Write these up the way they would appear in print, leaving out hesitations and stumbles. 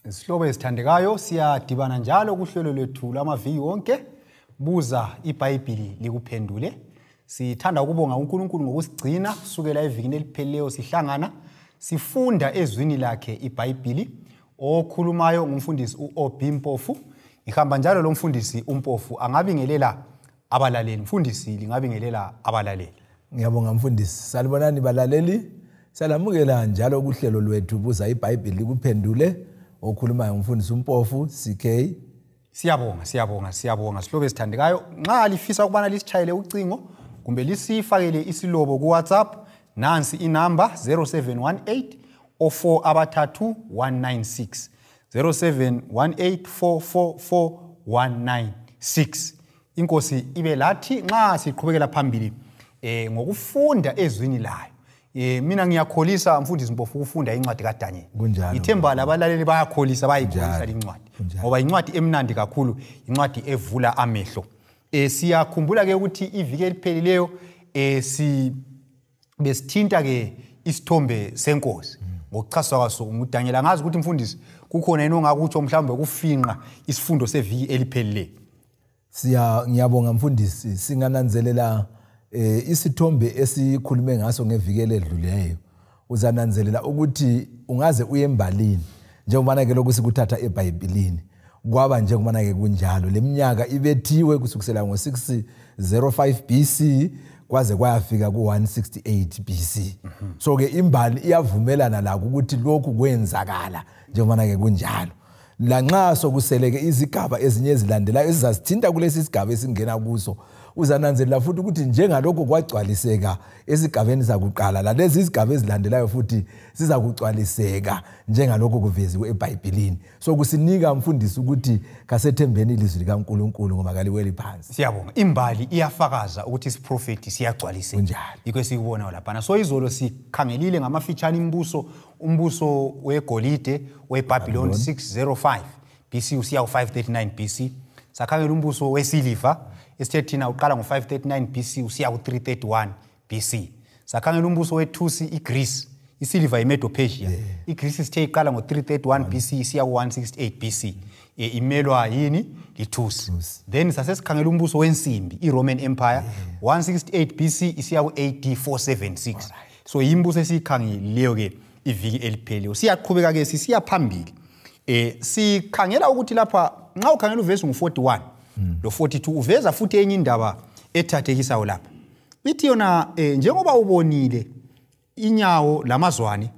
Sihlobo esithandekayo siyadibana njalo kuhlelo lwethu lamaviki wonke buza iBhayibhili likuphendule. Sithanda ukubonga uNkulunkulu ngokusigcina kusukela evikini eliphelileyo sihlangana sifunda ezwini lakhe iBhayibhili. Okhulumayo ngumfundisi uOB Mpofu. Ihamba njalo lo mfundisi uMpofu angabingelela abalaleli. Mfundisi lingabingelela abalaleli. Ngiyabonga mfundisi. Salibonani balaleli. Salamukela njalo kuhlelo lwethu buza iBhayibhili likuphendule. Okhulumayo ngumfundisi uMpofu CK. Siyabonga sihlobo esithandekayo. Nxa lifisa ukubana lisitshayele ucingo kumbe lisifakele isilobo ku WhatsApp, nansi inamba 0718 04 abathathu 196 0718 444 Inkosi ibe lathi nxa siqhubekela phambili ngokufunda ezwini layo. Mina ngiyakholisa mfundisi Mpofu ukufunda incwadi kaDanyeli. Ithemba labalaleli bayakholisa bayikholisa incwadi ngoba incwadi emnandi kakhulu, incwadi evula amehlo. Siyakhumbula ke ukuthi iviki eliphelileyo besithinta ke isithombe senkosi ngokuchaswa kwaso nguDanyeli. Ngazi ukuthi mfundisi kukhona yini ongakutsho mhlawumbe kufinqa isifundo seviki eliphelileyo. Ngiyabonga mfundisi, singananzelela isithombe esikhulume ngaso ngeviki eledluleyo. Uzananzelela ukuthi ungaze uye embalini njengoba ke lokhu sikuthatha eBhayibhelini kwaba njengoba ke kunjalo. Leminyaka ibethiwe kusukela ngo605 BC kwaze kwayafika ku168 BC. So ke imbali iyavumelana la ukuthi lokhu kwenzakala njengoba ke kunjalo. Lanxa sokuseleke izigaba ezinye ezilandelayo ezizasithinta kulesi sigaba esingena kuso, uzananzelela futhi ukuthi njengalokho kwagcwaliseka esigabeni sakuqala, lalezi izigaba ezilandelayo futhi siza kugcwaliseka njengalokho kuveziwe eBhayibhelini. So kusinika mfundisi ukuthi kasethembeni ilizwi likaNkulunkulu ngoba kaliweli phansi. Siyabonga. Imbali iyafakaza ukuthi isiprofeti siyagcwaliseka. Kunjalo. Yikho sikubona lapha. So izolo sikhangelile ngamafitshane umbuso wegolide weBabylon 605 BC usiya ku539 BC. Sakhangela umbuso wesiliva esithethina uqala ngo539 BC usiya ku331 BC. Sakhangela umbuso wethusi iGreece, isiliva iMedo-Persia. iGreece sithe iqala ngo331 BC isiya ku168 BC. Imelwa yini? Lithusi. Then sasesikhangela umbuso wensimbi iRoman Empire 168 BC isiya ku AD 476. So imbuso esikhangelileyo ke iviki eliphelileyo. Siyaqhubeka ke sisiya phambili. Sikhangela ukuthi lapha nxa ukhangela uvesi ngu41 lo 42 uveza futhi enye indaba ethathekisayo lapha. Ithi yona njengoba ubonile inyawo lamazwane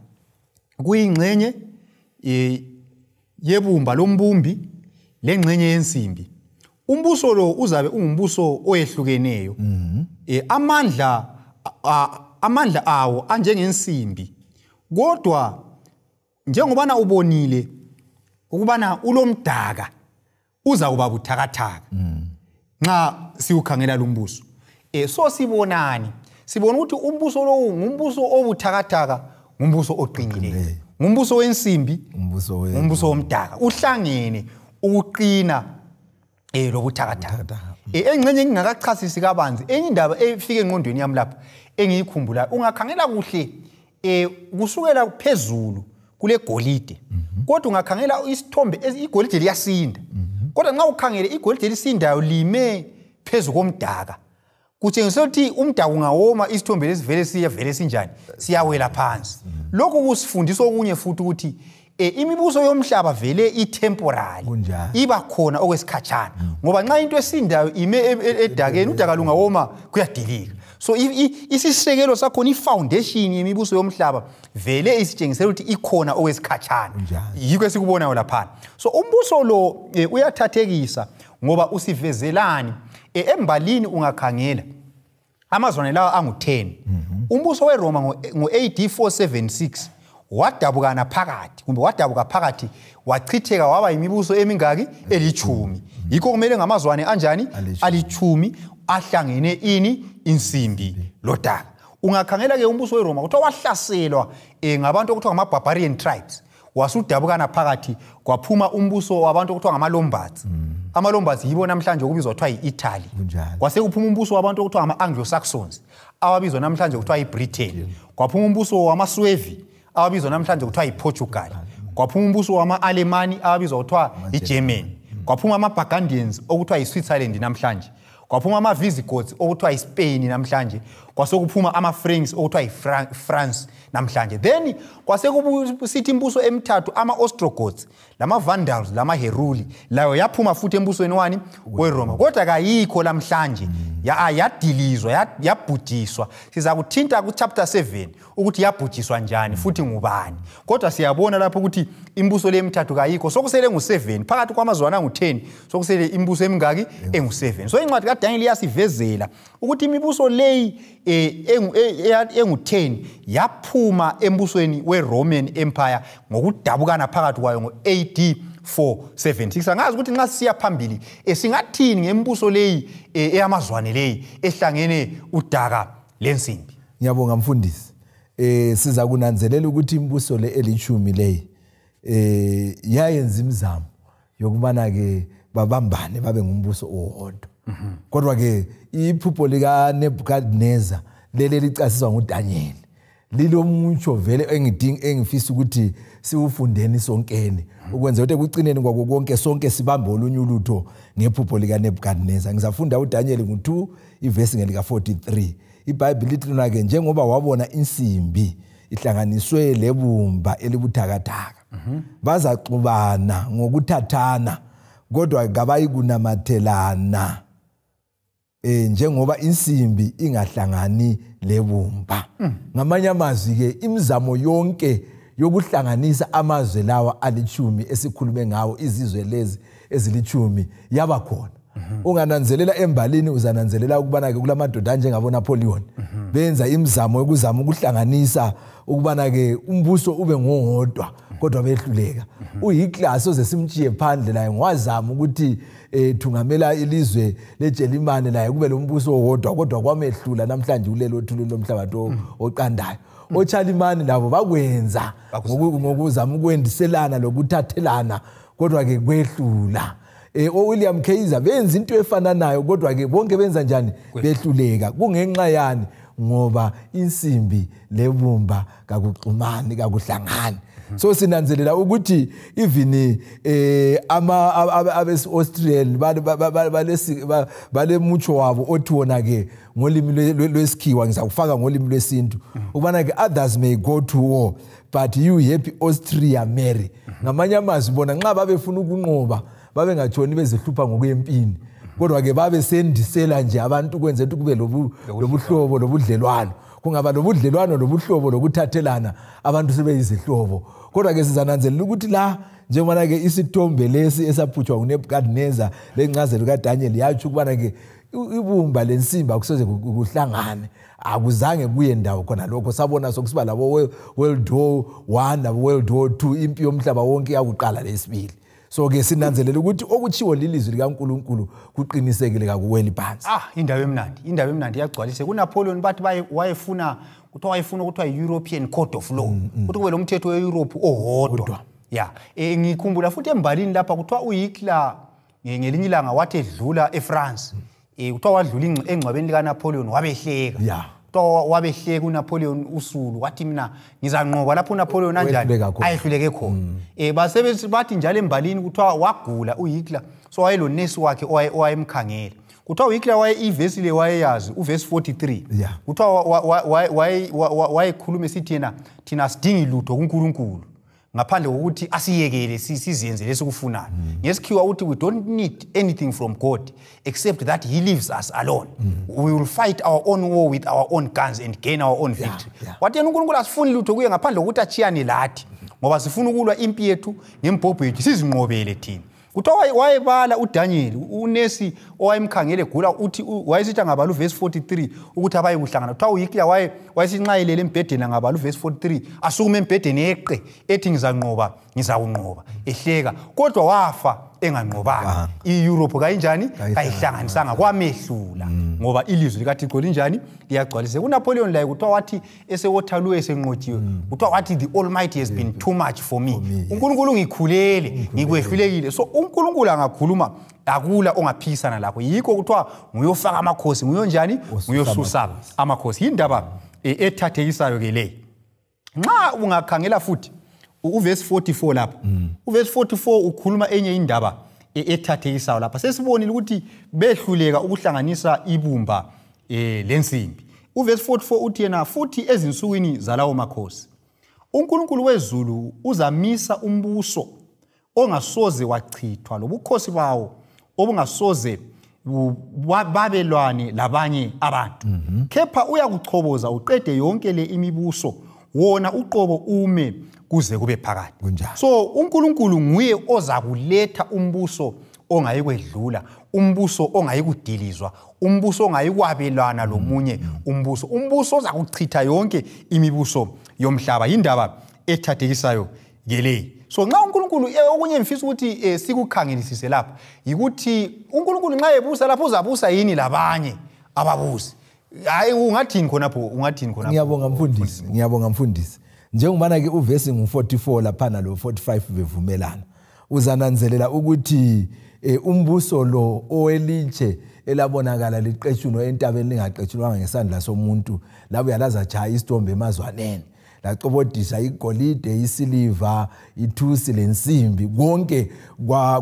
kuyingxenye yebumba lombumbi lengxenye yensimbi. Umbuso lo uzabe ungumbuso oyehlukeneyo. Amandla awo anjengensimbi. Kodwa njengobana ubonile ukubana ulomdaka uza kuba buthakathaka nxa siukhangela lumbuso. So sibonani? Sibona ukuthi umbuso lo ngumbuso obuthakathaka, ngumbuso oqinileyo. Ngumbuso wensimbi, ngumbuso womdaka. Uhlangene ukuqina lobuthakathaka. Engcenye ngingakachasisi kabanzi enye indaba efike engqondweni yami lapha engiyikhumbula ungakhangela kuhle kusukela phezulu kule golide. Kodwa ungakhangela isithombe igolide liyasinda. Kodwa nxa ukhangele igolide lisindayo lime phezulu komdaka. Kutshengisa ukuthi umdaka ungawoma isithombe lesivele siyavele sinjani siyawela phansi. Lokho kusifundisa okunye futhi ukuthi imibuso yomhlaba vele itemporary iba khona okwesikhatshana ngoba nxa into esindayo ime edakeni udaka lungawoma kuyadilika. So isisekelo sakhona ifoundation yemibuso yomhlaba vele isitshengisela ukuthi ikhona okwesikhatshana. Yikho esikubonayo lapha. So umbuso lo uyathathekisa ngoba usivezelani embalini ungakhangela amazwane lawa angu10. Umbuso weRoma ngo-AD 476 wadabukana phakathi wachitheka waba yimibuso emingaki elithumi. Yikho kumele ngamazwane anjani alithumi ahlangene insimbi lodaka. Ungakhangela ke umbuso weRoma kuthiwa wahlaselwa ngabantu okuthiwa ngama-barbarian tribes. Wasudabukana phakathi kwaphuma umbuso wabantu okuthiwa ngama-Lombards. Ama-Lombards yibo namhlanje okubizwa kuthiwa yi-Italy. Kwase kuphuma umbuso wabantu okuthiwa ngama-Anglo-Saxons ababizwa namhlanje kuthiwa yi-Britain. Kwaphuma umbuso wama-Suevi ababizwa namhlanje kuthiwa yi-Portugal. kwaphuma umbuso wama-Alemani abizwa kuthiwa i-Germany, kwaphuma ama-Burgundians okuthiwa i-Switzerland namhlanje, kwaphuma ama-Visigoths okuthiwa i-Spain namhlanje, kwasekuphuma ama-Franks okuthiwa i-France namhlanje. Then kwasekusithi imbuso emithathu ama-Ostrogoths, lama-Vandals, lama-Heruli, layo yaphuma futhi embusweni wani weRoma. Kodwa kayikho namhlanje yadilizwa, yabhujiswa. Siza kuthinta ku-chapter 7 ukuthi yabhujiswa njani futhi ngubani. Kodwa siyabona lapho ukuthi imbuso le emithathu kayikho, sokusele ngu7 phakathi kwamazwana angu10, sokusele imbuso emingaki engu7. So incwadi kaDaniel iyasivezela ukuthi imibuso leyi engu10 yaphuma embusweni weRoman Empire ngokudabukana phakathi kwayo ngo-AD 476. Angazi ukuthi nxa siya phambili singathini ngembuso leyi eyamazwane leyi ehlangene udaka lensimbi. Ngiyabonga mfundisi. Siza kunanzelela ukuthi imbuso le elithumi leyi yayenza imizamo yokubana ke babambane babe ngumbuso owodwa. Kodwa ke iphupho lika Nebukadnezar lele licasiswa nguDaniel lilomutsho vele engifisa ukuthi siufundeni sonkeni ukwenza ukuthi ekucineni kwako konke sonke sibambe olunye ulutho ngephupho lika Nebukadnezar. Ngizafunda uDaniel ngo2 ivesi ngelika 43. iBhayibheli lithi lona ke njengoba wabona insimbi ihlanganiswe lebumba elibuthakathaka bazaxubana ngokuthathana kodwa kabayi kunamathelana njengoba insimbi ingahlangani lebumba. Ngamanye amazwi ke imizamo yonke yokuhlanganisa amazwe lawa alithumi esikhulume ngawo izizwe lezi ezilithumi yaba khona. Ungananzelela embalini uzananzelela ukubana ke kulamadoda njengabo Napoleon benza imizamo yokuzama ukuhlanganisa ukubana ke umbuso ube ngowodwa kodwa behluleka. UHitler soze simtshiye phandle naye ngwazama ukuthi thungamela ilizwe leJelimane naye kube lombuso owodwa kodwa kwamehlula namhlanje kulelo thulu lomhlabathi oqandayo. OChalimani labo bakwenza ngokuzama ukwendiselana lokuthathelana kodwa ke kwehlula. William Kaiser benza into efana nayo kodwa ke bonke benza njani behluleka. Kungenxa yani ngoba insimbi lebumba kakuxumani kakuhlangani. So sinanzelela ukuthi even abes-Austrian bale mucho wabo othi wona ke ngolimi lwesikhiwa ngizakufaka ngolimi lwesintu ukubana ke others may go to war but you happy Austria marry. Ngamanye amazwi bona nxa babefuna ukunqoba babe ngatshoni bezihlupha ngokuyempini kodwa ke babe sendisela nje abantu kwenze ukuthi kube lobuhlobo lobudlelwano. Kungaba lobudlelwano lobuhlobo lokuthathelana abantu sebeyizihlobo. Kodwa ke sizananzelela ukuthi la njengoba ke isithombe lesi esaphutshwa nguNebukadnezar lencazelo kaDaniel yatsho ukubana ke ibumba lensimbi akusoze kuhlangane akuzange kuye ndawo khona lokho sabona sokusiba labo World War 1 labo World War 2 impi yomhlaba wonke yakuqala lesibili. So ke sinanzelela ukuthi okuchiwo lilizwi likaNkulunkulu kuqinisekile kakuweli phansi. Indaba emnandi yagcwalise. kuNapoleon bathi wayefuna ukuthiwa i-European Court of Law ukuthi kube lo mthetho we-Europe owodwa. Ngikhumbula futhi embalini lapha kuthiwa uHitler ngelinye ilanga wathi edlula eFrance kuthiwa wadlula engcwabeni likaNapoleon wabehleka. Kuthiwa wabehleka uNapoleon usulu wathi mina ngizanqoba lapho uNapoleon anjani ayehluleke khona. Basebenzi bathi njalo embalini kuthiwa wagula uHitler so wayelo nurse wakhe owayemkhangela. Kuthiwa uHitler ivesi le wayeyazi uvesi 43. Kuthiwa wayekhuluma esithi thina sidingi lutho kuNkulunkulu ngaphandle kokuthi asiyekele sizenze lesikufunayo. Ngesikhiwa uthi we don't need anything from God except that he leaves us alone. We will fight our own war with our own guns and gain our own victory. Wathi uNkulunkulu asifuni lutho kuye ngaphandle kokuthi achiyane lathi ngoba sifuna ukulwa impi yethu ngembhobho yethu sizinqobele thina. Kuthiwa wayebala uDaniel unesi owayemkhangele egula uthi wayesithi ngabala uvesi 43 ukuthi abaye kuhlangana. Kuthiwa uHitler wayesinxayelele embhedeni ngabala uvesi 43 asukume embhedeni eqe ethi ngizanqoba ehleka kodwa wafa enganqobanga. iEurope kayinjani kayihlanganisanga kwamehlula ngoba ilizwi likaThixo linjani liyagcwalise. kuNapoleon laye kuthiwa wathi eseWaterloo esenqotshiwe kuthiwa wathi the Almighty has been too much for me. uNkulunkulu ngikhulele ngikwehlulekile. So uNkulunkulu angakhuluma akula ongaphikisana lakho. Yikho kuthiwa nguyofaka amakhosi nguyonjani nguyosusa amakhosi. Indaba ethathekisayo ke le nxa ungakhangela futhi uverse 44 lapha uverse 44 ukhuluma enye indaba ethathekisayo lapha sesibonile ukuthi behluleka ukuhlanganisa ibumba lensimbi uverse 44 uthi yena futhi ezinsukwini zalawo makhosi uNkulunkulu wezulu uzamisa umbuso ongasoze wachithwa lobukhosi bawo obungasoze babelwane labanye abantu kepha uyakuchoboza uqede yonke le imibuso wona uqobo ume kuze kube phakade so uNkulunkulu nguye ozakuletha umbuso ongayikwedlula umbuso ongayikudilizwa umbuso ongayikwabelana lomunye umbuso ozakuchitha yonke imibuso yomhlaba indaba ethathekisayo ngeleyi so nxa uNkulunkulu okunye mfisa ukuthi sikukhangelisise lapha ukuthi uNkulunkulu nxa ebusa lapho uzabusa yini labanye ababusi hayi ungathini khonapho ngiyabonga mfundisi njengobana ke uverse ngu44 lapha na lo 45 bevumelana uzananzelela ukuthi umbuso lo owelitshe elabonakala liqetshunwa entabeni lingaqetshunwanga ngesandla somuntu labo yalaza chaya isithombe emazwaneni lacobodisa igolide isiliva ithusi lensimbi konke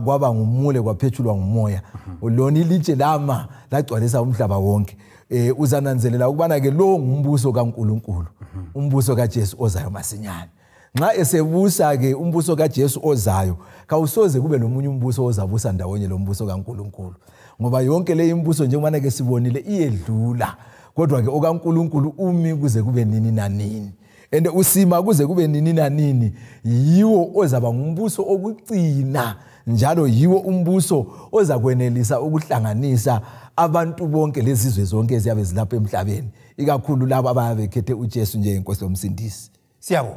kwaba ngumule kwaphethulwa ngumoya lona ilitshe lama lagcwalisa umhlaba wonke uzananzelela ukubana ke lo ngumbuso kaNkulunkulu umbuso kaJesu ozayo masinyane nxa esebusa ke umbuso kaJesu ozayo kawusoze kube lomunye umbuso ozabusa ndawonye lo mbuso kaNkulunkulu ngoba yonke le imbuso njengoba ke sibonile iyedlula kodwa ke okaNkulunkulu umi kuze kube nini nanini ende usima kuze kube nini nanini yiwo ozaba ngumbuso okucina njalo yiwo umbuso ozakwenelisa ukuhlanganisa abantu bonke lezizwe zonke eziyabe zilapha emhlabeni ikakhulu labo ababekhethe uJesu njengenkosi yomsindisi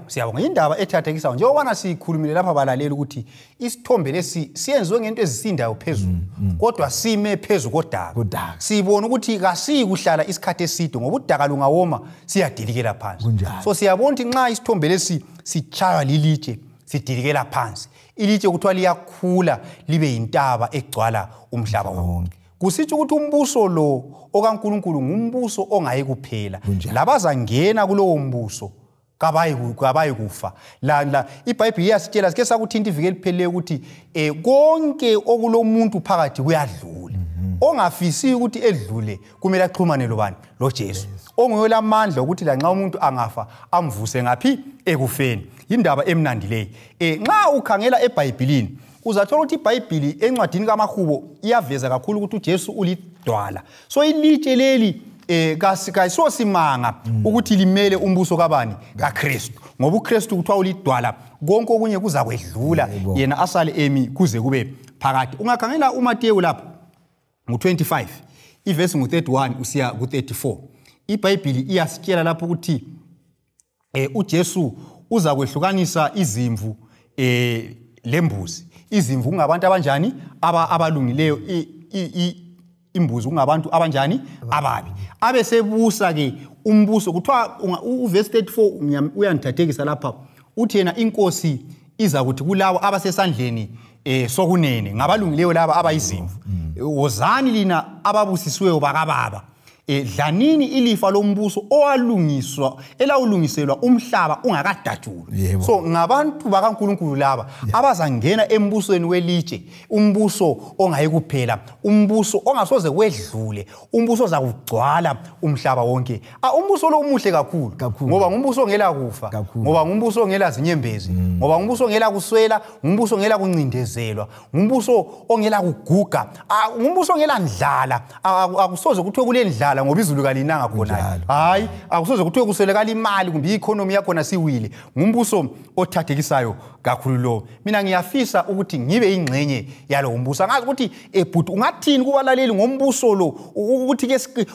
siyabonga indaba ethathekisayo njengoba sikhulumile lapha balaleli ukuthi isithombe lesi siyenziwe ngento ezisindayo phezulu kodwa sime phezulu kodaka sibona ukuthi kasikuhlala isikhathi eside ngoba udaka lungawoma siyadilikela phansi so siyabona ukuthi nxa isithombe lesi sichaywa lilitshe sidilikela phansi ilitshe kuthiwa liyakhula libe yintaba egcwala umhlaba wonke kusitsho ukuthi umbuso lo okaNkulunkulu ngumbuso ongayikuphela labazangena kulowo mbuso kabayi kufa la iBhayibheli iyasitshela sike sakuthinta ivike liphelele ukuthi konke okulomuntu phakathi kuyadlula ongafisi ukuthi edlule kumele axhumane lobani loJesu onguye lamandla ukuthi la nxa umuntu angafa amvuse ngaphi ekufeni indaba emnandi leyi nxa ukhangela eBhayibhelini uzathola ukuthi iBhayibheli encwadini kaMahubo iyaveza kakhulu ukuthi uJesu ulidwala so ilitshe leli kayisosimanga ukuthi limele umbuso kabani kaKristu ngoba uKristu kuthiwa ulidwala konke okunye kuza kwedlula yena asale emi kuze kube phakade ungakhangela uMateyu lapha ngu25 iverse ngu31 usiya ku34 iBhayibheli iyasitshela lapho ukuthi uJesu uza kwehlukanisa izimvu lembuzi izimvu ngabantu abanjani abalungileyo imbuzi kungabantu abanjani ababi abesebusa ke umbuso kuthiwa uverse 34 uyandithathekisa lapha uthi yena inkosi iza kuthi kulabo abasesandleni sokunene ngabalungileyo laba abayizimvu wozani lina ababusisiweyo bakababa dlanini ilifa lombuso elawulungiselwa umhlaba ungakadatshulwa so ngabantu bakaNkulunkulu laba abazangena embusweni welitshe umbuso ongayikuphela umbuso ongasoze wedlule umbuso ozakugcwala umhlaba wonke umbuso lo umuhle kakhulu ngoba ngumbuso ongela kufa ngoba ngumbuso ongela zinyembezi ngoba ngumbuso ongela kuswela ngumbuso ongela kuncindezelwa ngumbuso ongela kuguga ngumbuso ongela ndlala akusoze kuthiwe kule ndlala ngoba izulu kalinanga khona hayi akusoze kuthiwe kuswelekala imali kumbe economy yakhona siwile ngumbuso othathekisayo kakhulu lo mina ngiyafisa ukuthi ngibe ingcenye yalo umbuso ngazi ukuthi ebhuti ungathini kubalaleli ngombuso lo ukuthi ke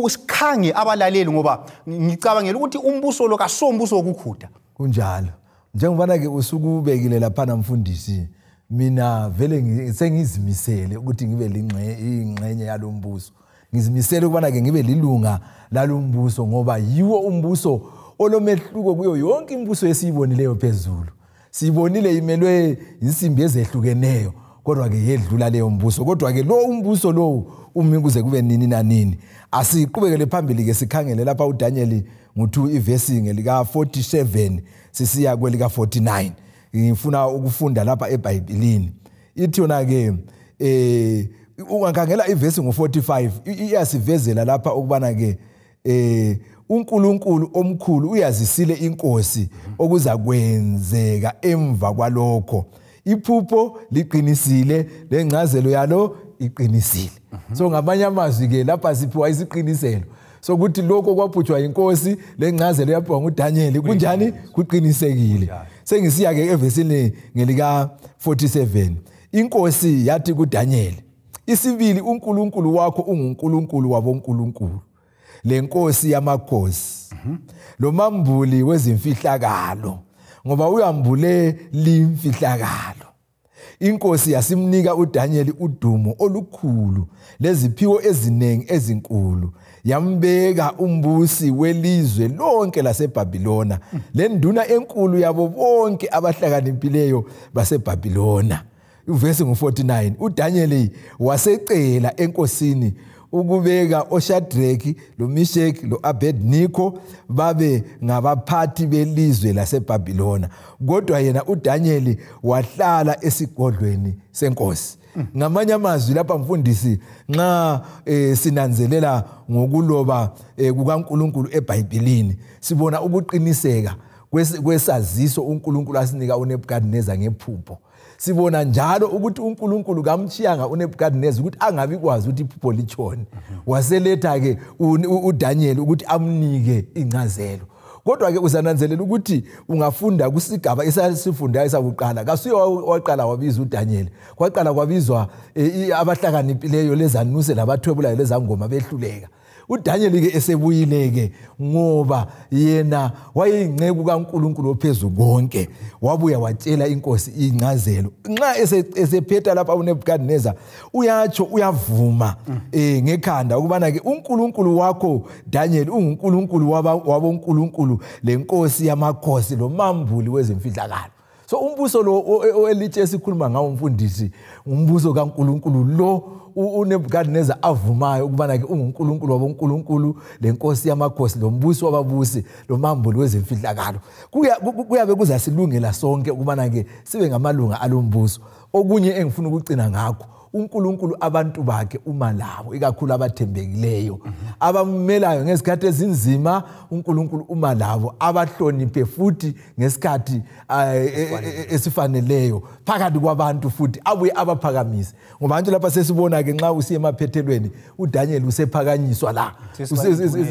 usikhange abalaleli ngoba ngicabangela ukuthi umbuso lo kasombuso wokukhuda kunjalo njengoba ke usukubekile lapha namfundisi mina vele sengizimisele ukuthi ngibe ingcenye yalombuso ngizimisele ukubana ke ngibe lilunga lalombuso ngoba yiwo umbuso olomehluko kuyo yonke imbuso esiyibonileyo phezulu sibonile imelwe insimbi ezehlukeneyo kodwa ke yedlula leyo mbuso kodwa ke lo umbuso lo umi kuze kube nini nanini asiqhubekele phambili ke sikhangele lapha uDaniel ngo2 iverse ngelika 47 sisiya kwelika 49 ngifuna ukufunda lapha eBhayibhelini. Ithi yona ke ungakhangela ivesi ngo45 iyasivezela lapha ukubana ke uNkulunkulu omkhulu uyazisile inkosi okuza kwenzeka emva kwalokho. Iphupho liqinisile lengcazelo yalo iqinisile. So ngamanye amazwi ke lapha siphiwa isiqiniselo sokuthi lokho kwaphutshwa inkosi lengcazelo yaphiwa nguDaniel kunjani kuqinisekile. Sengisiya ke evesini ngelika 47. Inkosi yathi kuDaniel, isibili uNkulunkulu wakho unguNkulunkulu wabonkulunkulu, lenkosi yamakhosi, lo mambuli wezimfihlakalo, ngoba uyambule limfihlakalo. Inkosi yasimnika uDaniel udumo olukhulu leziphiwo ezinengi ezinkulu, yambeka umbusi welizwe lonke laseBhabhilona, lenduna enkulu yabo bonke abahlakaniphileyo baseBhabhilona. Uvesi ngu49, uDaniel wasecela enkosini ukubeka oShadraki loMeshaki loAbednego babe ngabaphathi belizwe laseBhabhilona, kodwa yena uDaniel wahlala esigodlweni senkosi. Ngamanye amazwi lapha mfundisi, nxa sinanzelela ngokuloba kukaNkulunkulu eBhayibhelini, sibona ukuqiniseka kwesaziso uNkulunkulu asinika uNebukadneza ngephupho. Sibona njalo ukuthi uNkulunkulu kamtshiyanga uNebukadneza ukuthi angabi kwazi ukuthi iphupho litshoni. Waseletha ke uDaniel ukuthi amnike incazelo. Kodwa ke usananzelela ukuthi ungafunda kusigaba esasifundayo sakuqala, kasuye waqala wabiza uDaniel. Kwaqala kwabizwa abahlakaniphileyo lezanuse labathwebulayo lezangoma behluleka. uDaniel ke esebuyile ke ngoba yena wayeyinceku kaNkulunkulu ophezulu konke, wabuya watshela inkosi incazelo. Nxa esephetha lapha uNebukadneza uyatsho uyavuma ngekhanda ukubana ke uNkulunkulu wakho Daniel unguNkulunkulu wabonkulunkulu, lenkosi yamakhosi lo mambuli wezimfihlakalo. So umbuso lo elitshe esikhuluma ngawo mfundisi, umbuso kaNkulunkulu lo uNebukadneza avumayo ukubana ke unguNkulunkulu wabonkulunkulu, lenkosi yamakhosi, lombuso wababusi, lomambuli wezimfihlakalo. Kuyabe kuzasilungela sonke ukubana ke sibe ngamalunga alombuso. Okunye engifuna ukucina ngakho, uNkulunkulu abantu bakhe uma labo, ikakhulu abathembekileyo, abamelayo ngezikhathi ezinzima, uNkulunkulu uma labo, abahloniphe futhi ngesikhathi esifaneleyo phakathi kwabantu, futhi abuye abaphakamise. Ngoba manje lapha sesibona ke nxa usiye emaphethelweni uDaniel usephakanyiswa la,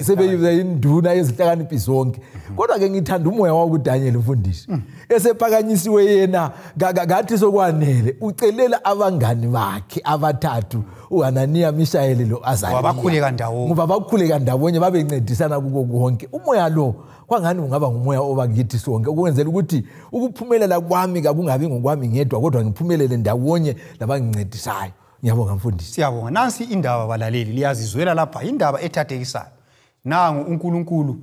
sebeyize induna yezihlakaniphi zonke. Kodwa ke ngithanda umoya wawo kuDaniel mfundisi, esephakanyisiwe yena ngathi sokwanele ucelela abangani bakhe abathathu, uHananiya, Mishaeli loAzariya, ngoba bakhuleka ndawonye babencedisana kuko konke. Umoya lo kwangani ungaba ngumoya obakithi sonke, ukwenzela ukuthi ukuphumelela kwami kakungabi ngokwami ngedwa, kodwa ngiphumelele ndawonye labangincedisayo. Ngiyabonga mfundisi. Siyabonga. Nansi indaba balaleli liyazizwela lapha, indaba ethathekisayo. Nangu uNkulunkulu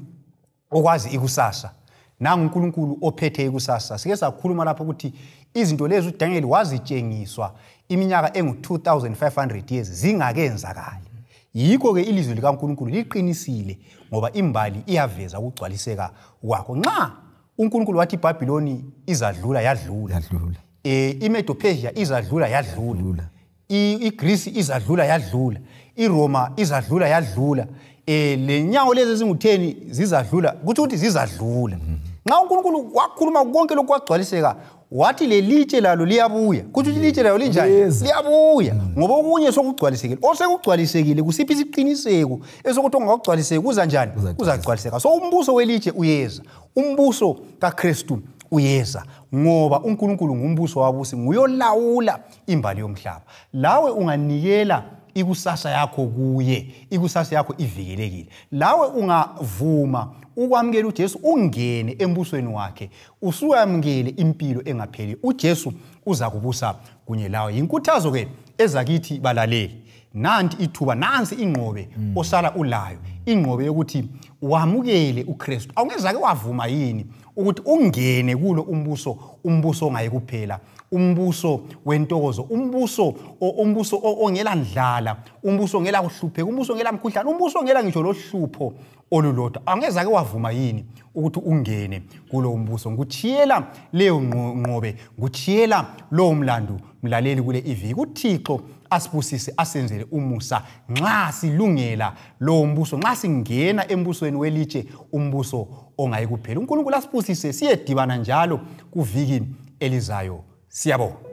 okwazi ikusasa, nangu uNkulunkulu ophethe ikusasa. Sike sakhuluma lapha ukuthi izinto lezi uDaniel wazitshengiswa iminyaka engu-2500 years zingakenzakali. Yikho ke ilizwi likaNkulunkulu liqinisile, ngoba imbali iyaveza ukugcwaliseka kwakho. Nxa uNkulunkulu wathi iBhabhiloni izadlula yadlula, iMedo-Persia izadlula yadlula, iGreece izadlula yadlula, iRoma izadlula yadlula, lenyawo lezi ezingu10 zizadlula, ukuthi zizadlula. Nxa uNkulunkulu wakhuluma konke lokhu kwagcwaliseka, wathi lelitshe lalo liyabuya. Kuthi ilitshe lalo linjani? Liyabuya. Ngoba okunye sokugcwalisekile, osekugcwalisekile kusiphi isiqiniseko esokuthi ongakugcwaliseki kuza njani? Kuzagcwaliseka. So umbuso welitshe uyeza, umbuso kaKristu uyeza, ngoba uNkulunkulu ngumbuso wabusi, nguyolawula imbali yomhlaba. Lawe unganikela ikusasa yakho kuye, ikusasa yakho ivikelekile. Lawe ungavuma ukwamukela uJesu, ungene embusweni wakhe, usuyamukele impilo engapheli, uJesu uza kubusa kunye lawe. Inkuthazo ke ezakithi balaleli, nanti ithuba nansi ingqobe osala ulayo ingqobe yokuthi wamukele uKristu awungezake wavuma yini ukuthi ungene kulo umbuso ongayi kuphela umbuso wentokozo umbuso ongela ndlala umbuso ongela kuhlupheka umbuso ongela mkhuhlane umbuso ongela ngisho lohlupho olulodwa awungezake wavuma yini ukuthi ungene kulo umbuso nguchiyela leyo ngqobe nguchiyela lo mlando mlaleli kule iviki uThixo asibusise asenzele umusa nxa silungela lo mbuso nxa singena embusweni welitshe umbuso ongayi kuphela uNkulunkulu asibusise siyedibana njalo kuviki elizayo siyabonga.